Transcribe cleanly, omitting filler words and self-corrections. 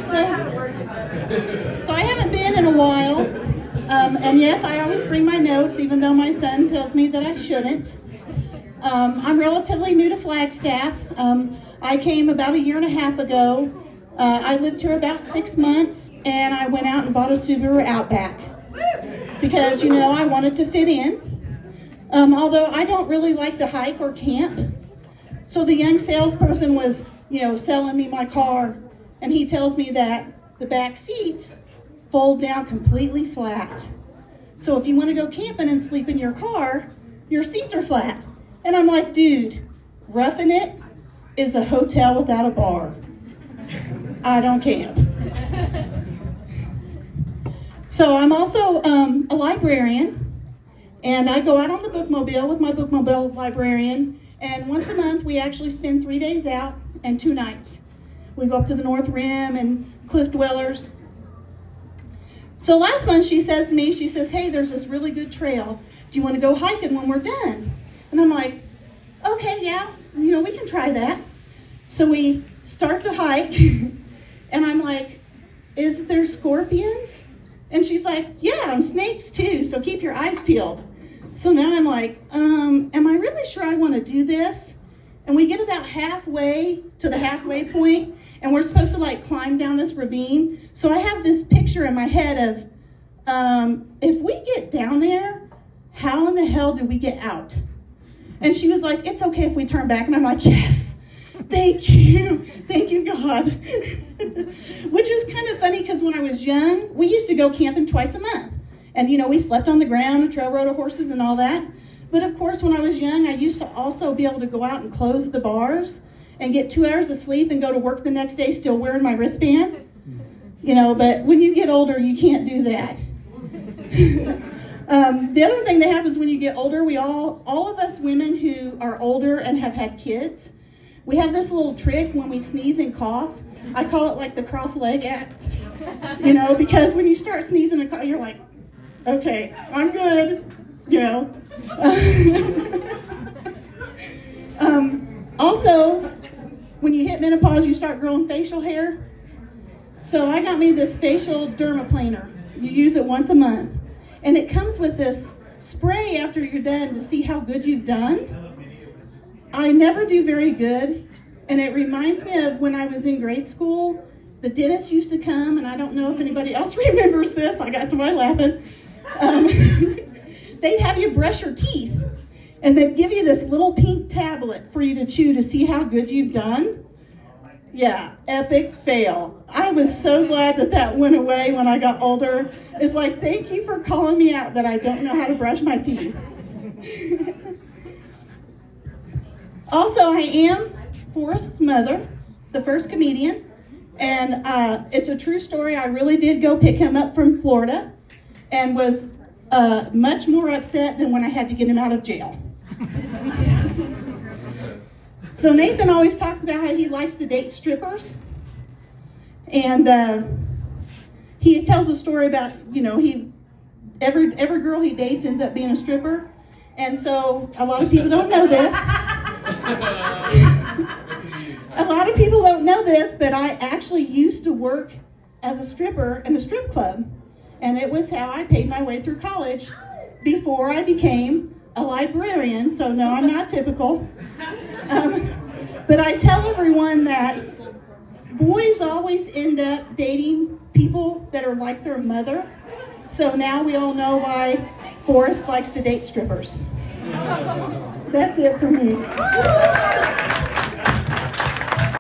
So I haven't been in a while, and yes, I always bring my notes, even though my son tells me that I shouldn't. I'm relatively new to Flagstaff. I came about 1.5 years ago. I lived here about 6 months, and I went out and bought a Subaru Outback because, I wanted to fit in. Although I don't really like to hike or camp. So the young salesperson was, selling me my car, and he tells me that the back seats fold down completely flat. So if you want to go camping and sleep in your car, your seats are flat. And I'm like, dude, Roughing It is a hotel without a bar. I don't camp. So I'm also a librarian, and I go out on the bookmobile with my bookmobile librarian, and once a month we actually spend 3 days out and 2 nights. We go up to the North Rim and Cliff Dwellers. So last month she says to me, hey, there's this really good trail. Do you want to go hiking when we're done? And I'm like, okay, yeah, we can try that. So we start to hike, and I'm like, is there scorpions? And she's like, yeah, and snakes too, so keep your eyes peeled. So now I'm like, am I really sure I want to do this? And we get about halfway to the halfway point, and we're supposed to climb down this ravine. So I have this picture in my head of, if we get down there, how in the hell do we get out? And she was like, it's okay if we turn back. And I'm like, yes, thank you, God. Which is kind of funny because when I was young, we used to go camping twice a month. And, we slept on the ground, a trail rode of horses and all that. But of course, when I was young, I used to also be able to go out and close the bars and get 2 hours of sleep and go to work the next day still wearing my wristband. But when you get older, you can't do that. The other thing that happens when you get older, all of us women who are older and have had kids, we have this little trick when we sneeze and cough. I call it the cross-leg act, because when you start sneezing and cough, you're like, okay, I'm good, Also, when you hit menopause, you start growing facial hair. So I got me this facial dermaplaner. You use it once a month. And it comes with this spray after you're done to see how good you've done. I never do very good. And it reminds me of when I was in grade school. The dentist used to come, and I don't know if anybody else remembers this. I got somebody laughing. They'd have you brush your teeth, and they'd give you this little pink tablet for you to chew to see how good you've done. Yeah, epic fail. I was so glad that went away when I got older. It's like, thank you for calling me out that I don't know how to brush my teeth. Also, I am Forrest's mother, the first comedian, and it's a true story. I really did go pick him up from Florida and was much more upset than when I had to get him out of jail. So Nathan always talks about how he likes to date strippers. And he tells a story about, every girl he dates ends up being a stripper. And so a lot of people don't know this. A lot of people don't know this, but I actually used to work as a stripper in a strip club. And it was how I paid my way through college before I became a librarian. So no, I'm not typical. But I tell everyone that boys always end up dating people that are like their mother. So now we all know why Forrest likes to date strippers. That's it for me.